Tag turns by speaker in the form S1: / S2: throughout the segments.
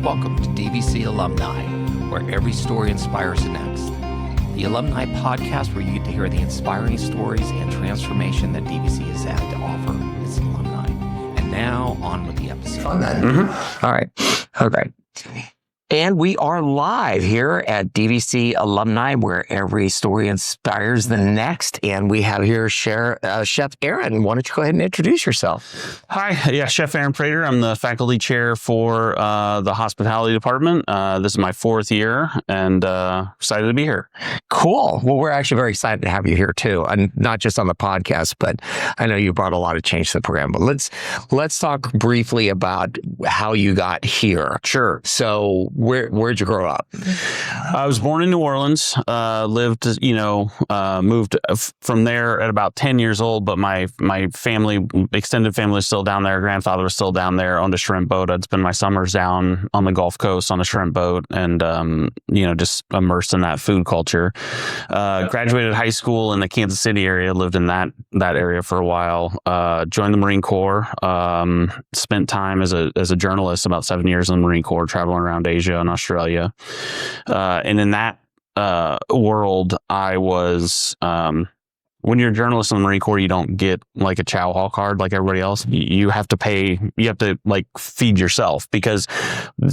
S1: Welcome to DVC Alumni, where every story inspires the next. The Alumni podcast where you get to hear the inspiring stories and transformation that DVC has had to offer its alumni. And now, on with the episode.
S2: All right. Okay. And we are live here at DVC Alumni, where every story inspires the next. And we have here Chef Aaron. Why don't you go ahead and introduce yourself?
S3: Hi. Yeah, Chef Aaron Prater. I'm the faculty chair for the hospitality department. This is my 4th year and excited to be here.
S2: Cool. Well, we're actually very excited to have you here too. And not just on the podcast, but I know you brought a lot of change to the program. But let's talk briefly about how you got here.
S3: Sure.
S2: So where'd you grow up?
S3: I was born in New Orleans, moved from there at about 10 years old, but my family, extended family is still down there. Grandfather was still down there, owned a shrimp boat. I'd spend my summers down on the Gulf Coast on a shrimp boat and, just immersed in that food culture. Graduated high school in the Kansas City area, lived in that area for a while, joined the Marine Corps, spent time as a journalist, about 7 years in the Marine Corps, traveling around Asia and Australia. And in that world, I was, when you're a journalist in the Marine Corps, you don't get like a chow hall card like everybody else. You have to like feed yourself, because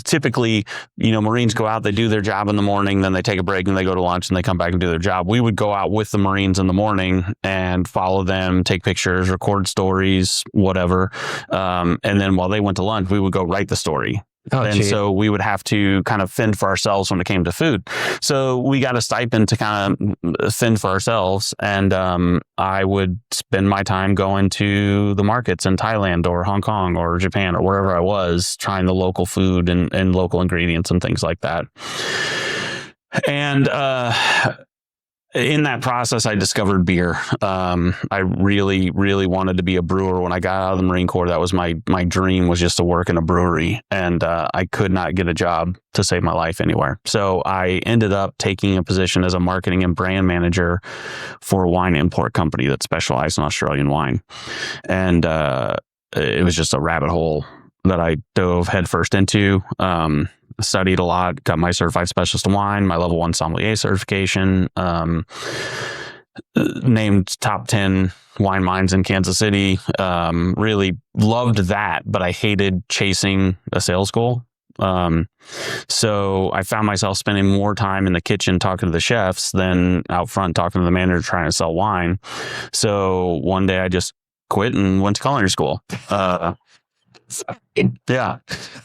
S3: typically, Marines go out, they do their job in the morning, then they take a break and they go to lunch and they come back and do their job. We would go out with the Marines in the morning and follow them, take pictures, record stories, whatever. And then while they went to lunch, we would go write the story. So we would have to kind of fend for ourselves when it came to food. So we got a stipend to kind of fend for ourselves. And I would spend my time going to the markets in Thailand or Hong Kong or Japan or wherever I was, trying the local food and local ingredients and things like that. And in that process, I discovered beer. I really, really wanted to be a brewer. When I got out of the Marine Corps, that was my dream, was just to work in a brewery. And I could not get a job to save my life anywhere. So I ended up taking a position as a marketing and brand manager for a wine import company that specialized in Australian wine. And it was just a rabbit hole that I dove headfirst into. Studied a lot, got my certified specialist in wine, my level 1 sommelier certification, named top 10 wine minds in Kansas City. Really loved that, but I hated chasing a sales goal. So I found myself spending more time in the kitchen talking to the chefs than out front talking to the manager trying to sell wine. So one day I just quit and went to culinary school. Yeah.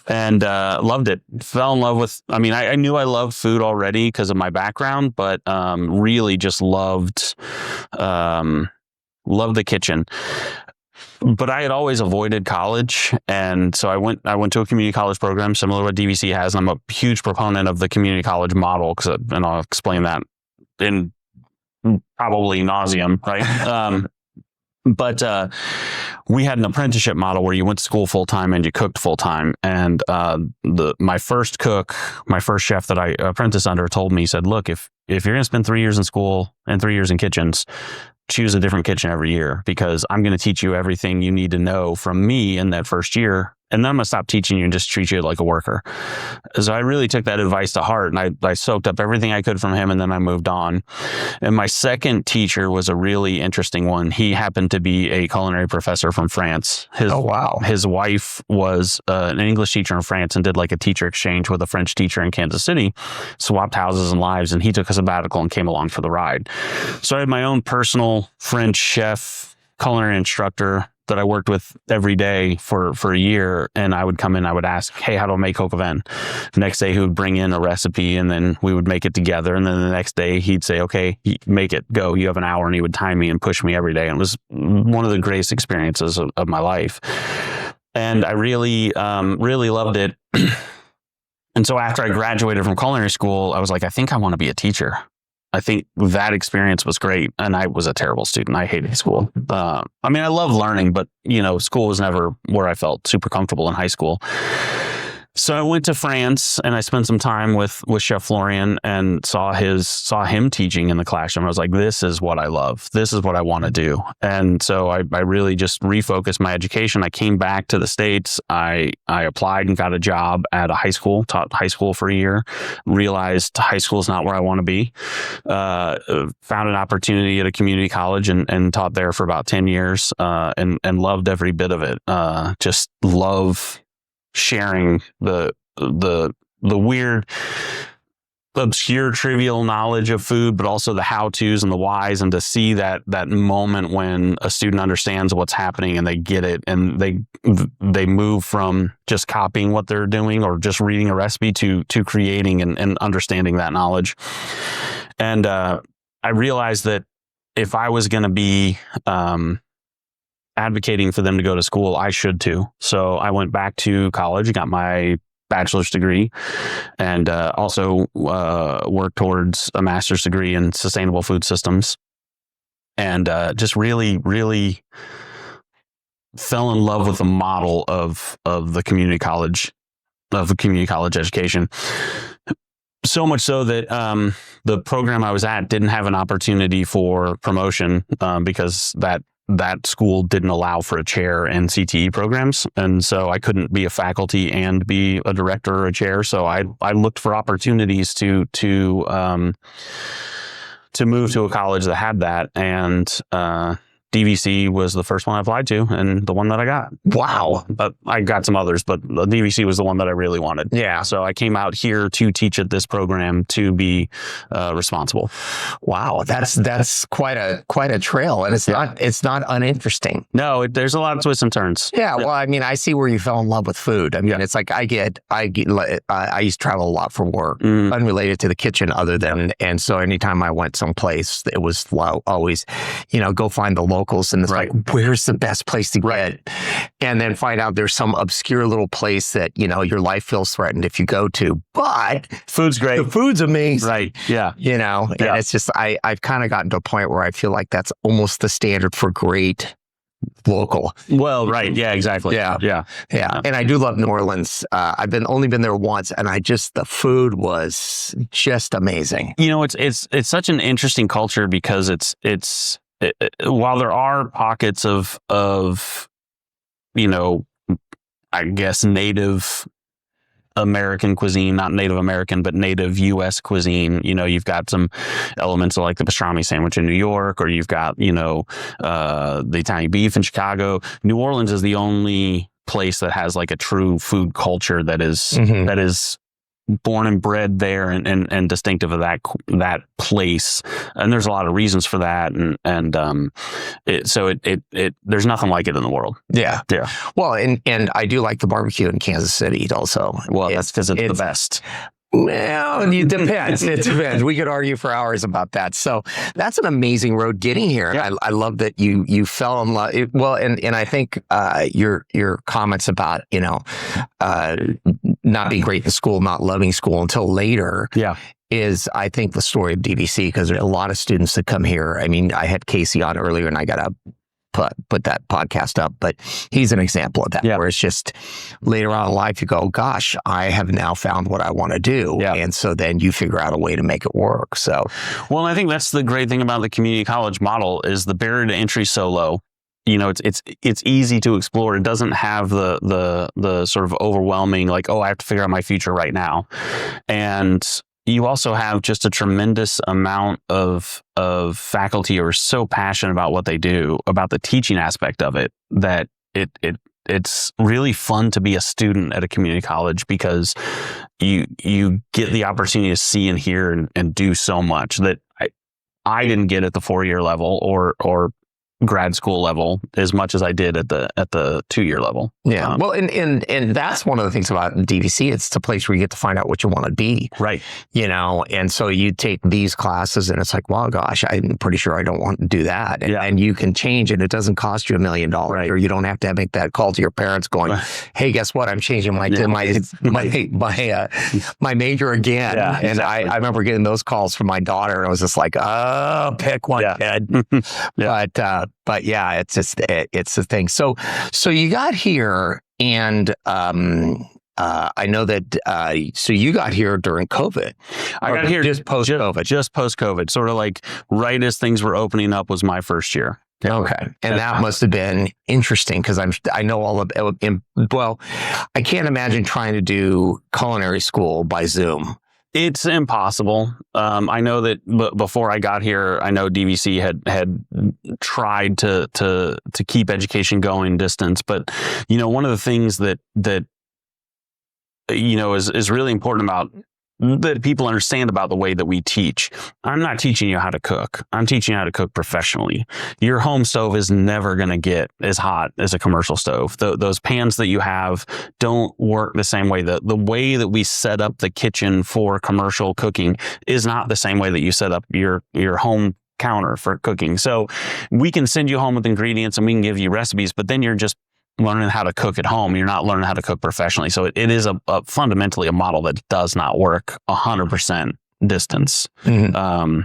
S3: And loved it. Fell in love with, I knew I loved food already because of my background, but really just loved the kitchen. But I had always avoided college. And so I went to a community college program similar to what DVC has. And I'm a huge proponent of the community college model, and I'll explain that in probably nauseum, right? But we had an apprenticeship model where you went to school full time and you cooked full time. And my first chef that I apprenticed under told me, he said, "Look, if you're going to spend 3 years in school and 3 years in kitchens, choose a different kitchen every year, because I'm going to teach you everything you need to know from me in that first year. And then I'm going to stop teaching you and just treat you like a worker." So I really took that advice to heart, and I soaked up everything I could from him, and then I moved on. And my second teacher was a really interesting one. He happened to be a culinary professor from France. His wife was an English teacher in France and did like a teacher exchange with a French teacher in Kansas City, swapped houses and lives, and he took a sabbatical and came along for the ride. So I had my own personal French chef, culinary instructor that I worked with every day for a year. And I would come in, I would ask, "Hey, how do I make coq au vin?" The next day he would bring in a recipe, and then we would make it together. And then the next day he'd say, "Okay, make it, go. You have an hour." And he would time me and push me every day. And it was one of the greatest experiences of my life. And I really, really loved it. And so after I graduated from culinary school, I was like, I think I want to be a teacher. I think that experience was great. And I was a terrible student. I hated school. I love learning, but school was never where I felt super comfortable in high school. So I went to France and I spent some time with Chef Florian and saw him teaching in the classroom. I was like, this is what I love. This is what I want to do. And so I really just refocused my education. I came back to the States. I applied and got a job at a high school, taught high school for a year, realized high school is not where I want to be. Found an opportunity at a community college and taught there for about 10 years and loved every bit of it. Just love sharing the weird, obscure, trivial knowledge of food, but also the how-tos and the whys, and to see that moment when a student understands what's happening and they get it, and they move from just copying what they're doing or just reading a recipe to creating and understanding that knowledge. And I realized that if I was going to be advocating for them to go to school, I should too. So I went back to college, got my bachelor's degree, and also worked towards a master's degree in sustainable food systems. And just really, really fell in love with the model of the community college education. So much so that the program I was at didn't have an opportunity for promotion because that school didn't allow for a chair in CTE programs. And so I couldn't be a faculty and be a director or a chair. So I looked for opportunities to move to a college that had that. And DVC was the first one I applied to and the one that I got.
S2: Wow.
S3: But I got some others, but the DVC was the one that I really wanted.
S2: Yeah.
S3: So I came out here to teach at this program to be responsible.
S2: Wow. That's quite a trail, and it's not uninteresting.
S3: No, there's a lot of twists and turns.
S2: Yeah. Well, I mean, I see where you fell in love with food. I mean, it's like I used to travel a lot for work, unrelated to the kitchen and so anytime I went someplace, it was always, go find the locals, and it's like, where's the best place to get? And then find out there's some obscure little place that, your life feels threatened if you go to, but
S3: food's great.
S2: The food's amazing.
S3: Right. Yeah.
S2: And it's just, I've kind of gotten to a point where I feel like that's almost the standard for great local.
S3: Well, right. Yeah, exactly.
S2: Yeah. And I do love New Orleans. I've only been there once, and the food was just amazing.
S3: It's such an interesting culture because while there are pockets of I guess Native American cuisine, not Native American, but Native U.S. cuisine. You've got some elements of like the pastrami sandwich in New York, or you've got, the Italian beef in Chicago. New Orleans is the only place that has like a true food culture that is born and bred there and distinctive of that place. And there's a lot of reasons for that. So there's nothing like it in the world.
S2: Yeah. Well, and I do like the barbecue in Kansas City also.
S3: Well, that's because it's the best.
S2: Well, it depends. It depends. We could argue for hours about that. So that's an amazing road getting here.
S3: Yeah.
S2: I love that you fell in love. Well, and I think your comments about not being great in school, not loving school until later.
S3: Yeah.
S2: Is, I think, the story of DVC, because there's a lot of students that come here. I mean, I had Casey on earlier, and I got to put that podcast up, but he's an example of that, where it's just later on in life, you go, gosh, I have now found what I want to do.
S3: Yeah.
S2: And so then you figure out a way to make it work. So,
S3: well, I think that's the great thing about the community college model is the barrier to entry so low. It's easy to explore. It doesn't have the sort of overwhelming, like, oh, I have to figure out my future right now. And you also have just a tremendous amount of faculty who are so passionate about what they do, about the teaching aspect of it, that it's really fun to be a student at a community college, because you get the opportunity to see and hear and do so much that I didn't get at the 4-year level or grad school level as much as I did at the 2-year level.
S2: Yeah. Well, and that's one of the things about DVC. It's the place where you get to find out what you want to be.
S3: Right.
S2: And so you take these classes and it's like, well, gosh, I'm pretty sure I don't want to do that. And you can change it. It doesn't cost you $1 million, or you don't have to make that call to your parents going, hey, guess what? I'm changing my major again. Yeah,
S3: exactly.
S2: And I remember getting those calls from my daughter, and I was just like, oh, pick one, kid. But yeah, it's the thing. So you got here, and I know that, so you got here during COVID.
S3: I got here
S2: just post-COVID.
S3: Just post-COVID, sort of like right as things were opening up was my first year.
S2: Okay. And that must have been interesting because I know all of well, I can't imagine trying to do culinary school by Zoom.
S3: It's impossible. I know that before I got here, I know DVC had tried to keep education going distance, but one of the things that is really important about that people understand about the way that we teach. I'm not teaching you how to cook. I'm teaching you how to cook professionally. Your home stove is never going to get as hot as a commercial stove. Those pans that you have don't work the same way. The way that we set up the kitchen for commercial cooking is not the same way that you set up your home counter for cooking. So we can send you home with ingredients and we can give you recipes, but then you're just learning how to cook at home. You're not learning how to cook professionally. So it is a fundamentally a model that does not work 100% distance. Mm-hmm.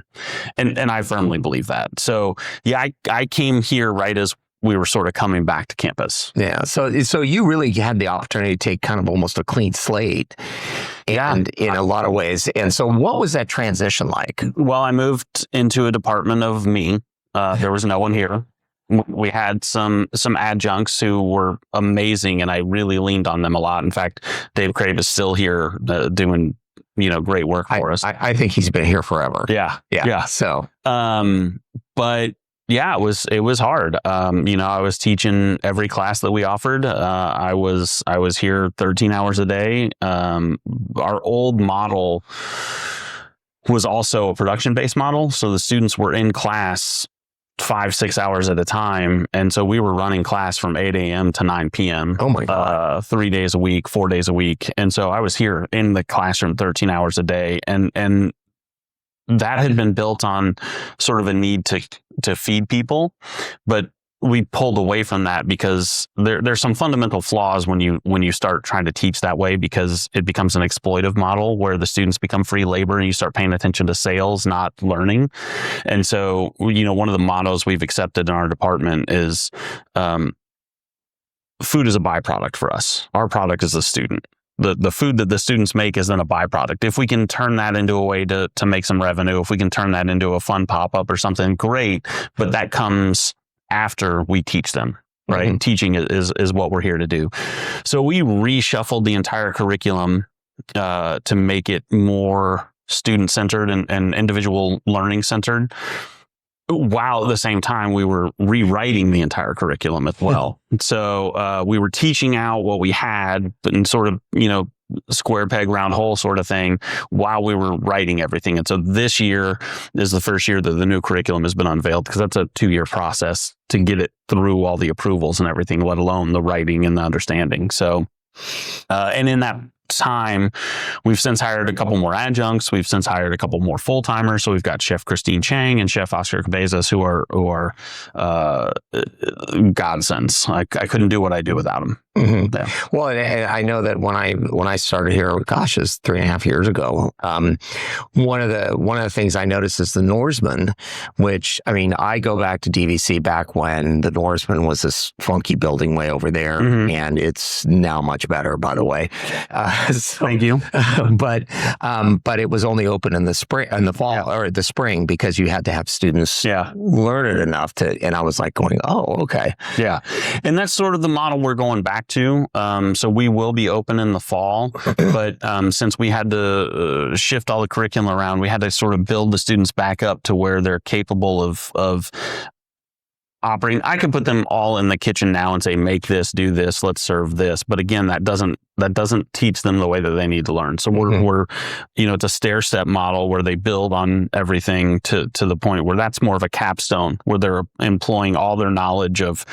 S3: And I firmly believe that. So yeah, I came here right as we were sort of coming back to campus.
S2: Yeah. So you really had the opportunity to take kind of almost a clean slate and in a lot of ways. And so what was that transition like?
S3: Well, I moved into a department of me. There was no one here. We had some adjuncts who were amazing, and I really leaned on them a lot. In fact, Dave Crave is still here doing great work for us.
S2: I think he's been here forever.
S3: Yeah.
S2: So,
S3: but yeah, it was hard. I was teaching every class that we offered. I was here 13 hours a day. Our old model was also a production-based model, so the students were in class 5-6 hours at a time. And so we were running class from 8 a.m. to 9 p.m.
S2: Oh my God.
S3: 3 days a week, 4 days a week. And so I was here in the classroom 13 hours a day. And that had been built on sort of a need to feed people. But we pulled away from that because there's some fundamental flaws when you start trying to teach that way, because it becomes an exploitive model where the students become free labor and you start paying attention to sales, not learning. And so, one of the mottos we've accepted in our department is food is a byproduct for us. Our product is the student. The food that the students make is then a byproduct. If we can turn that into a way to make some revenue, if we can turn that into a fun pop-up or something, great. But that comes after we teach them, right? Mm-hmm. Teaching is what we're here to do. So we reshuffled the entire curriculum to make it more student-centered and individual learning-centered, while at the same time we were rewriting the entire curriculum as well. So we were teaching out what we had, but in sort of, square peg round hole sort of thing, while we were writing everything. And so this year is the first year that the new curriculum has been unveiled, because that's a 2-year process to get it through all the approvals and everything, let alone the writing and the understanding. So, and in that time, we've since hired a couple more adjuncts. We've since hired a couple more full-timers. So we've got Chef Christine Chang and Chef Oscar Cabezas, who are godsends. I couldn't do what I do without them.
S2: Mm-hmm. Yeah. Well, I know that when I started here, gosh, it's 3.5 years ago. One of the things I noticed is the Norseman, which, I go back to DVC back when the Norseman was this funky building way over there, mm-hmm. and it's now much better, by the way.
S3: Thank you.
S2: But it was only open in the fall or the spring, because you had to have students learn it enough to. And I was like going, oh, okay,
S3: yeah. And that's sort of the model we're going back to. So we will be open in the fall, but since we had to shift all the curriculum around, we had to sort of build the students back up to where they're capable of operating. I could put them all in the kitchen now and say, make this, do this, let's serve this. But again, that doesn't teach them the way that they need to learn. So we're it's a stair-step model where they build on everything to the point where that's more of a capstone, where they're employing all their knowledge of,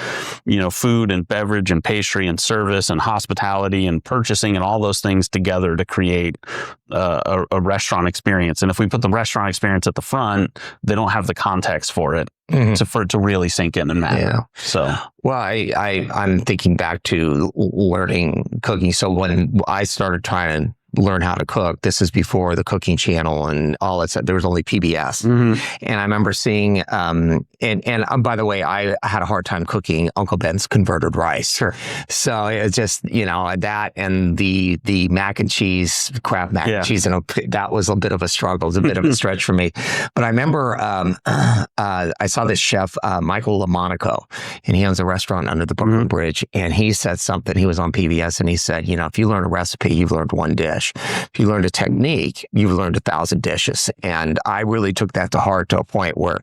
S3: food and beverage and pastry and service and hospitality and purchasing and all those things together to create a restaurant experience. And if we put the restaurant experience at the front, they don't have the context for it. Mm-hmm. For it to really sink in and matter.
S2: Yeah.
S3: So,
S2: well, I'm thinking back to learning cooking. So when I started trying to learn how to cook. This is before the Cooking Channel and all that stuff. There was only PBS. And I remember seeing, by the way, I had a hard time cooking Uncle Ben's converted rice.
S3: Sure.
S2: So it's just, that and the mac and cheese, Kraft mac and cheese, and that was a bit of a struggle. It was a bit of a stretch for me. But I remember I saw this chef, Michael LaMonaco, and he owns a restaurant under the Brooklyn Bridge. And he said something, he was on PBS, and he said, if you learn a recipe, you've learned one dish. If you learned a technique, you've learned 1,000 dishes. And I really took that to heart to a point where,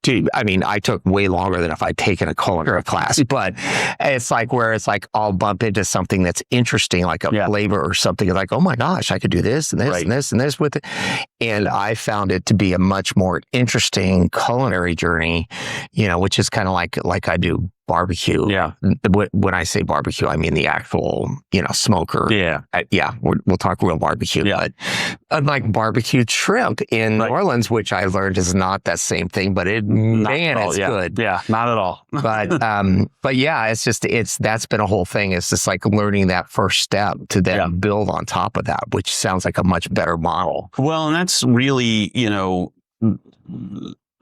S2: I took way longer than if I'd taken a culinary class, but it's like I'll bump into something that's interesting, like a flavor or something, like, oh my gosh, I could do this and this and this and this with it. And I found it to be a much more interesting culinary journey, which is kind of like I do barbecue. Yeah. When I say barbecue, I mean the actual, smoker. Yeah. We'll talk real barbecue. Yeah. But unlike barbecued shrimp in New Orleans, which I learned is not that same thing, but it's good.
S3: Yeah. Not at all.
S2: But yeah, that's been a whole thing. It's just like learning that first step to then build on top of that, which sounds like a much better model.
S3: Well, and that's really,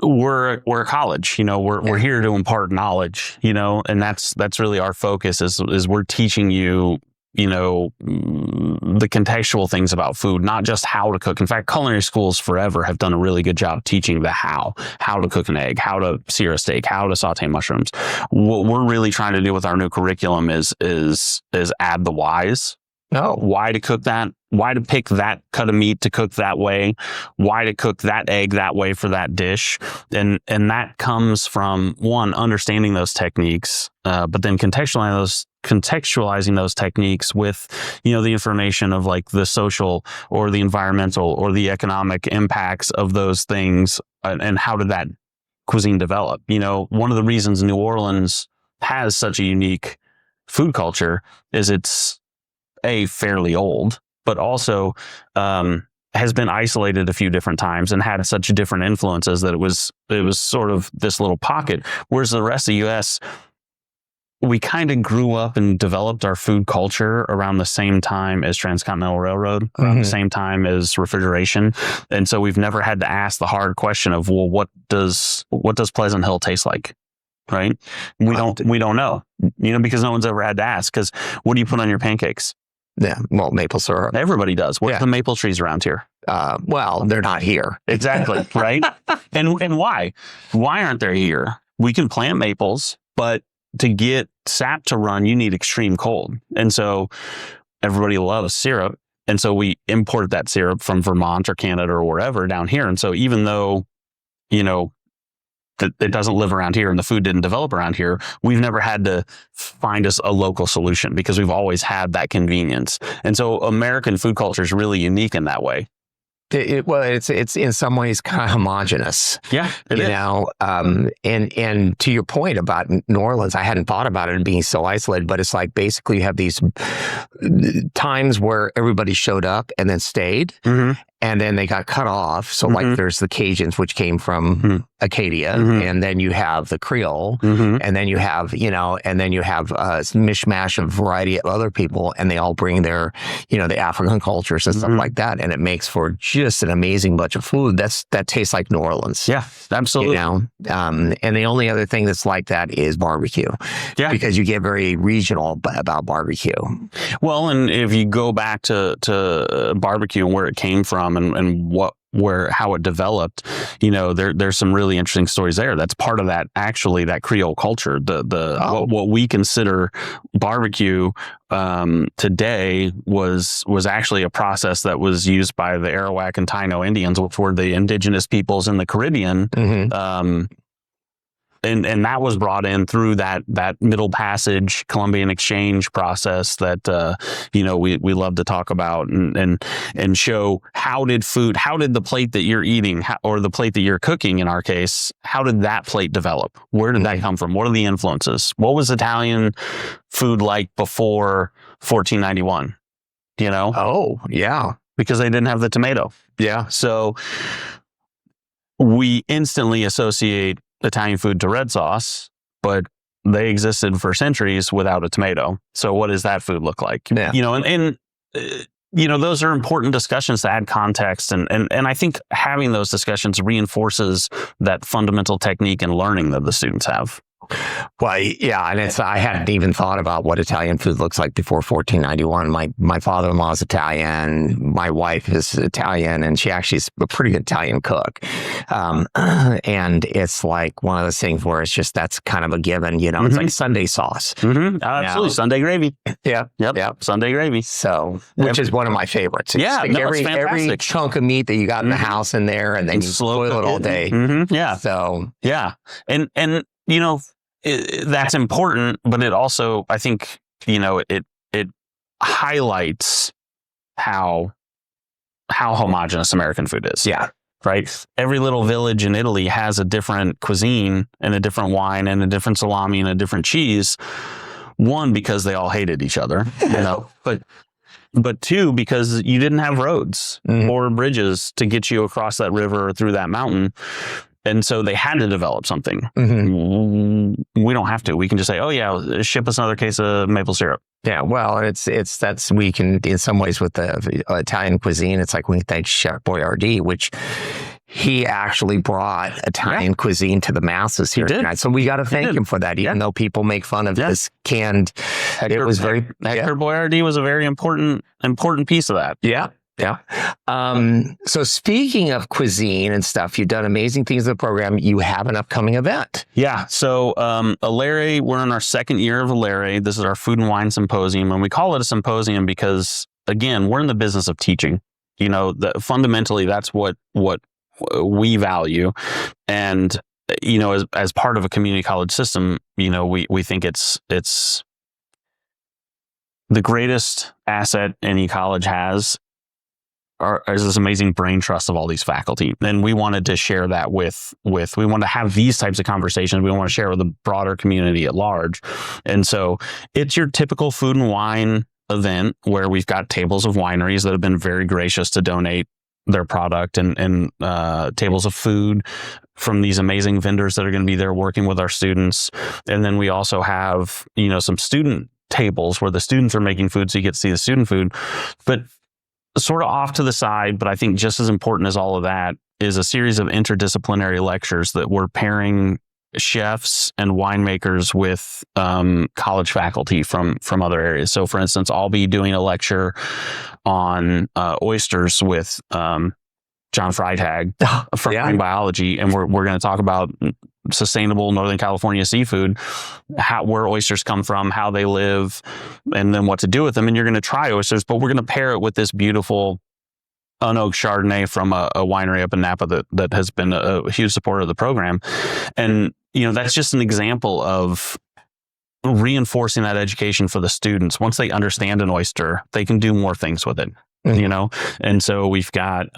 S3: we're college, we're here to impart knowledge, and that's really our focus is we're teaching you, the contextual things about food, not just how to cook. In fact, culinary schools forever have done a really good job teaching the how to cook an egg, how to sear a steak, how to saute mushrooms. What we're really trying to do with our new curriculum is add the whys.
S2: No.
S3: Why to cook that? Why to pick that cut of meat to cook that way? Why to cook that egg that way for that dish? And that comes from, one, understanding those techniques, but then contextualizing those techniques with, the information of like the social or the environmental or the economic impacts of those things, and how did that cuisine develop? One of the reasons New Orleans has such a unique food culture is it's fairly old, but also has been isolated a few different times and had such different influences that it was sort of this little pocket. Whereas the rest of the U.S., we kind of grew up and developed our food culture around the same time as Transcontinental Railroad, around the same time as refrigeration, and so we've never had to ask the hard question of, well, what does Pleasant Hill taste like? Right? We don't know, because no one's ever had to ask. Because what do you put on your pancakes?
S2: Yeah, well, maple syrup.
S3: Everybody does. What's the maple trees around here?
S2: Well, they're not here.
S3: Exactly, right? And why? Why aren't they here? We can plant maples, but to get sap to run, you need extreme cold. And so everybody loves syrup. And so we import that syrup from Vermont or Canada or wherever down here. And so even though, that it doesn't live around here and the food didn't develop around here, we've never had to find us a local solution because we've always had that convenience. And so American food culture is really unique in that way.
S2: It's in some ways kind of homogenous.
S3: Yeah, it is.
S2: And to your point about New Orleans, I hadn't thought about it being so isolated, but it's like basically you have these times where everybody showed up and then stayed. And then they got cut off. So like there's the Cajuns, which came from Acadia, and then you have the Creole, and then you have, and then you have a mishmash of variety of other people, and they all bring their, the African cultures and stuff like that. And it makes for just an amazing bunch of food that tastes like New Orleans.
S3: Yeah, absolutely.
S2: And the only other thing that's like that is barbecue. Yeah. Because you get very regional about barbecue.
S3: Well, and if you go back to barbecue and where it came from, and how it developed, there's some really interesting stories there. That's part of that, actually, that Creole culture. What we consider barbecue today was actually a process that was used by the Arawak and Taino Indians, which were the indigenous peoples in the Caribbean. And that was brought in through that Middle Passage Columbian exchange process that we love to talk about and show how did the plate that you're eating or the plate that you're cooking, in our case, how did that plate develop? Where did that come from? What are the influences? What was Italian food like before 1491?
S2: Oh, yeah.
S3: Because they didn't have the tomato.
S2: Yeah.
S3: So we instantly associate Italian food to red sauce, but they existed for centuries without a tomato. So what does that food look like?
S2: Yeah.
S3: those are important discussions to add context. And I think having those discussions reinforces that fundamental technique and learning that the students have.
S2: Well, yeah, and I hadn't even thought about what Italian food looks like before 1491. My father-in-law is Italian. My wife is Italian, and she actually is a pretty good Italian cook. And it's like one of those things where it's just that's kind of a given. It's like Sunday sauce.
S3: Absolutely, Sunday gravy.
S2: Yeah,
S3: Yep. Sunday gravy.
S2: So, which is one of my favorites.
S3: It's
S2: every
S3: fantastic.
S2: chunk of meat that you got in the house in there, and then you boil it all day.
S3: Yeah.
S2: So
S3: and that's important, but it also, I think, it highlights how homogenous American food is.
S2: Yeah.
S3: Right. Every little village in Italy has a different cuisine and a different wine and a different salami and a different cheese. One, because they all hated each other, but two, because you didn't have roads or bridges to get you across that river or through that mountain. And so they had to develop something. We don't have to. We can just say, oh yeah, ship us another case of maple syrup.
S2: Yeah, well, we can, in some ways with the Italian cuisine, it's like we thank Chef Boyardee, which he actually brought Italian cuisine to the masses here tonight. So we got to thank him for that, even though people make fun of this canned. Hector
S3: Boyardee was a very important piece of that.
S2: Yeah. Yeah. So speaking of cuisine and stuff, you've done amazing things in the program. You have an upcoming event.
S3: Yeah. So Alere, we're in our second year of Alere. This is our Food and Wine Symposium. And we call it a symposium because, again, we're in the business of teaching. Fundamentally, that's what we value. And, as part of a community college system, we think it's the greatest asset any college has is this amazing brain trust of all these faculty. And we wanted to share that we want to have these types of conversations. We want to share with the broader community at large. And so it's your typical food and wine event where we've got tables of wineries that have been very gracious to donate their product and tables of food from these amazing vendors that are going to be there working with our students. And then we also have, some student tables where the students are making food, so you get to see the student food. But sort of off to the side, but I think just as important as all of that is a series of interdisciplinary lectures that we're pairing chefs and winemakers with college faculty from other areas. So for instance, I'll be doing a lecture on oysters with John Freitag from marine biology, and we're going to talk about sustainable Northern California seafood, where oysters come from, how they live, and then what to do with them. And you're going to try oysters, but we're going to pair it with this beautiful unoaked Chardonnay from a winery up in Napa that has been a huge supporter of the program. And that's just an example of reinforcing that education for the students. Once they understand an oyster, they can do more things with it. And so we've got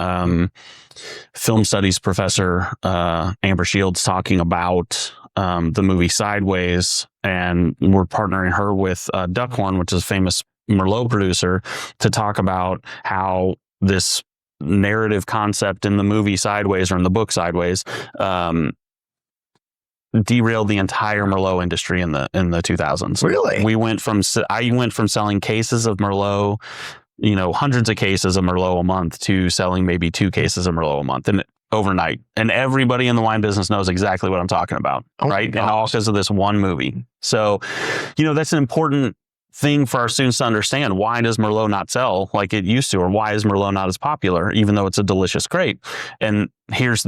S3: film studies professor Amber Shields talking about the movie Sideways, and we're partnering her with Duckhorn, which is a famous Merlot producer, to talk about how this narrative concept in the movie Sideways, or in the book Sideways, derailed the entire Merlot industry in the 2000s.
S2: Really?
S3: I went from selling cases of Merlot, hundreds of cases of Merlot a month, to selling maybe 2 cases of Merlot a month, and overnight. And everybody in the wine business knows exactly what I'm talking about, right? And all because of this one movie. So, that's an important thing for our students to understand. Why does Merlot not sell like it used to? Or why is Merlot not as popular, even though it's a delicious grape? And here's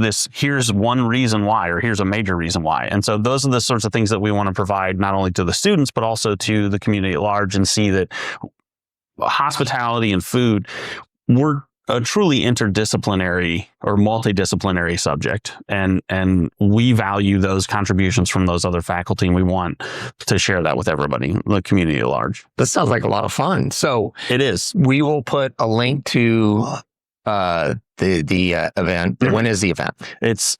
S3: one reason why, or here's a major reason why. And so those are the sorts of things that we want to provide not only to the students, but also to the community at large, and see that hospitality and food, we're a truly interdisciplinary or multidisciplinary subject. And we value those contributions from those other faculty, and we want to share that with everybody, the community at large.
S2: This sounds like a lot of fun. So
S3: it is.
S2: We will put a link to the event. When is the event?
S3: It's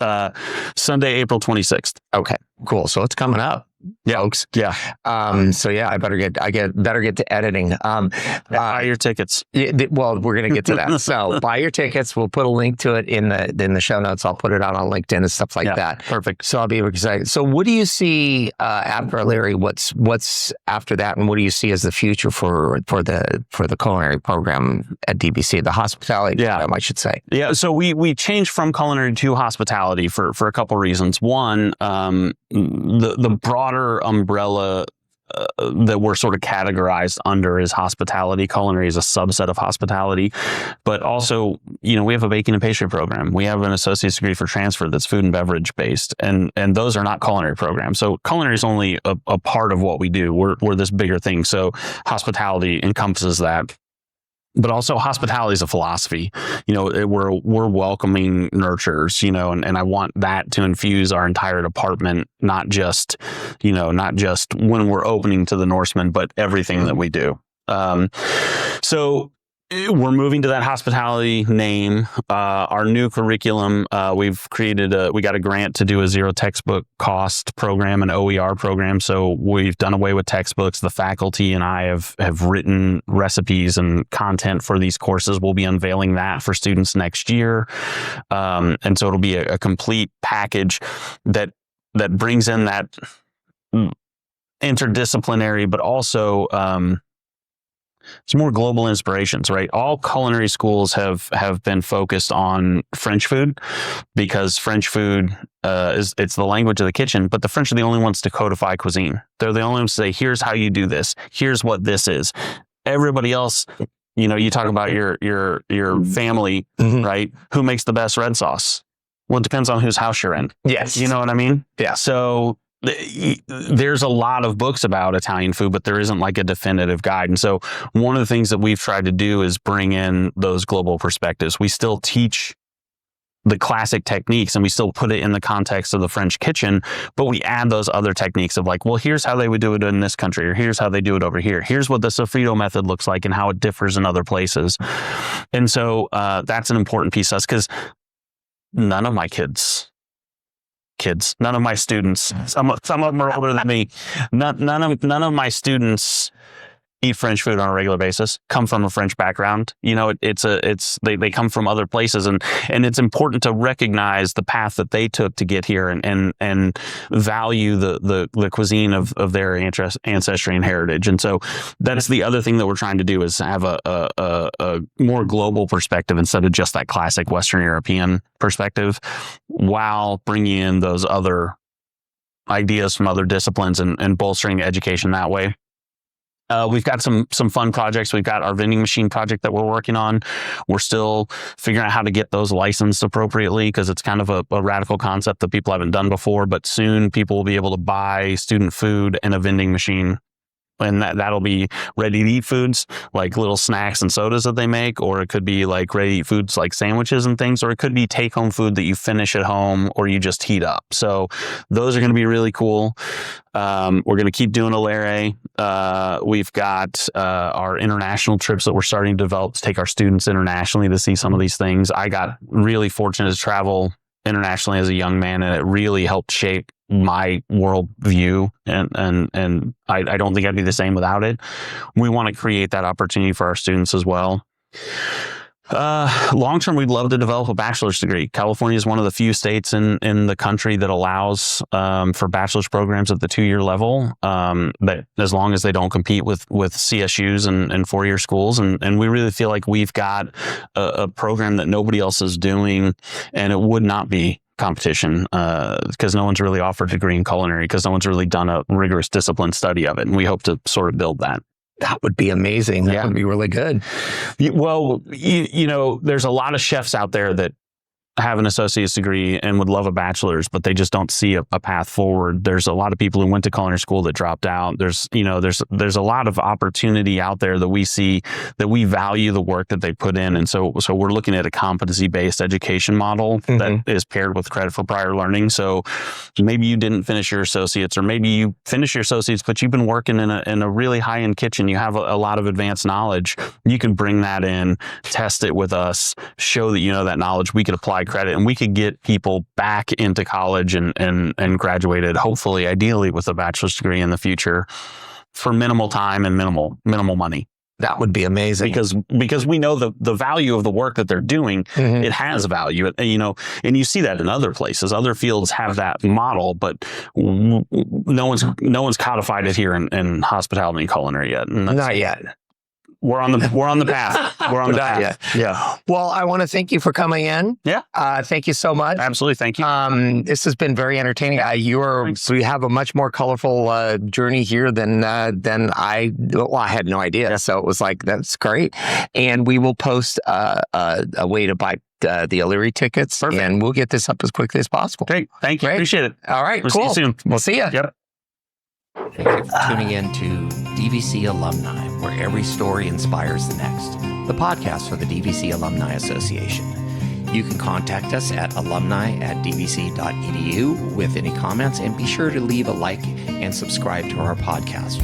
S3: Sunday, April 26th.
S2: Okay, cool. So it's coming up. folks.
S3: Yeah.
S2: So yeah, I better get to editing.
S3: Buy your tickets.
S2: Well, we're going to get to that. So buy your tickets. We'll put a link to it in the show notes. I'll put it out on LinkedIn and stuff like that.
S3: Perfect.
S2: So I'll be excited. So what do you see after Alere? What's after that, and what do you see as the future for the culinary program at DBC, the hospitality program, I should say?
S3: Yeah. So we changed from culinary to hospitality for a couple reasons. One, the broader umbrella that we're sort of categorized under is hospitality. Culinary is a subset of hospitality, but also, we have a baking and pastry program. We have an associate's degree for transfer that's food and beverage based, and those are not culinary programs. So culinary is only a part of what we do. We're this bigger thing. So hospitality encompasses that. But also hospitality is a philosophy. We're welcoming nurturers, and I want that to infuse our entire department, not just when we're opening to the Norsemen, but everything that we do. So we're moving to that hospitality name. Our new curriculum, we got a grant to do a zero textbook cost program, an OER program. So we've done away with textbooks. The faculty and I have written recipes and content for these courses. We'll be unveiling that for students next year. And so it'll be a complete package that brings in that interdisciplinary, but also, it's more global inspirations, right? All culinary schools have been focused on French food because French food it's the language of the kitchen, but the French are the only ones to codify cuisine. They're the only ones to say, here's how you do this. Here's what this is. Everybody else, you talk about your family, right? Who makes the best red sauce? Well, it depends on whose house you're in.
S2: Yes.
S3: You know what I mean?
S2: Yeah.
S3: So there's a lot of books about Italian food, but there isn't like a definitive guide. And so one of the things that we've tried to do is bring in those global perspectives. We still teach the classic techniques and we still put it in the context of the French kitchen, but we add those other techniques of like, well, here's how they would do it in this country, or here's how they do it over here. Here's what the sofrito method looks like and how it differs in other places. And so that's an important piece to us because none of my none of my students, some of them are older than me. None of my students eat French food on a regular basis, come from a French background. They come from other places, and it's important to recognize the path that they took to get here and value the cuisine of their ancestry and heritage. And so that's the other thing that we're trying to do is have a more global perspective instead of just that classic Western European perspective, while bringing in those other ideas from other disciplines and bolstering education that way. We've got some fun projects. We've got our vending machine project that we're working on. We're still figuring out how to get those licensed appropriately because it's kind of a radical concept that people haven't done before. But soon people will be able to buy student food in a vending machine. And that'll be ready-to-eat foods, like little snacks and sodas that they make, or it could be like ready-to-eat foods like sandwiches and things, or it could be take-home food that you finish at home or you just heat up. So those are going to be really cool. We're going to keep doing Alere. We've got our international trips that we're starting to develop to take our students internationally to see some of these things. I got really fortunate to travel internationally as a young man, and it really helped shape my world view, and I don't think I'd be the same without it. We want to create that opportunity for our students as well. Long term, we'd love to develop a bachelor's degree. California is one of the few states in the country that allows for bachelor's programs at the 2-year level, but as long as they don't compete with CSUs and 4-year schools. And we really feel like we've got a program that nobody else is doing, and it would not be competition because no one's really offered a degree in culinary because no one's really done a rigorous discipline study of it. And we hope to sort of build that.
S2: That would be amazing. That would be really good.
S3: Well, there's a lot of chefs out there that have an associate's degree and would love a bachelor's, but they just don't see a path forward. There's a lot of people who went to culinary school that dropped out. There's a lot of opportunity out there that we see, that we value the work that they put in. And so we're looking at a competency-based education model that is paired with credit for prior learning. So maybe you didn't finish your associates, or maybe you finished your associates, but you've been working in a really high-end kitchen. You have a lot of advanced knowledge. You can bring that in, test it with us, show that you know that knowledge. We could apply credit, and we could get people back into college and graduated, hopefully, ideally with a bachelor's degree in the future for minimal time and minimal money.
S2: That would be amazing.
S3: Because we know the value of the work that they're doing.
S2: Mhm.
S3: It has value, and you see that in other places. Other fields have that model, but no one's codified it here in hospitality and culinary yet. And
S2: Not yet.
S3: we're on the path. We're on the
S2: Not
S3: path.
S2: yet.
S3: Yeah.
S2: Well, I want to thank you for coming in.
S3: Yeah.
S2: Thank you so much.
S3: Absolutely. Thank you.
S2: This has been very entertaining. You have a much more colorful journey here than I had no idea.
S3: Yeah.
S2: So it was like, that's great. And we will post a way to buy the Alere tickets.
S3: Perfect.
S2: And we'll get this up as quickly as possible.
S3: Great. Thank you.
S2: Great.
S3: Appreciate it.
S2: All right.
S3: We'll
S2: Cool.
S3: see you soon.
S2: We'll see you.
S3: Yep.
S1: Thank you for tuning in to DVC Alumni, where every story inspires the next, the podcast for the DVC Alumni Association. You can contact us at alumni@dvc.edu with any comments, and be sure to leave a like and subscribe to our podcast.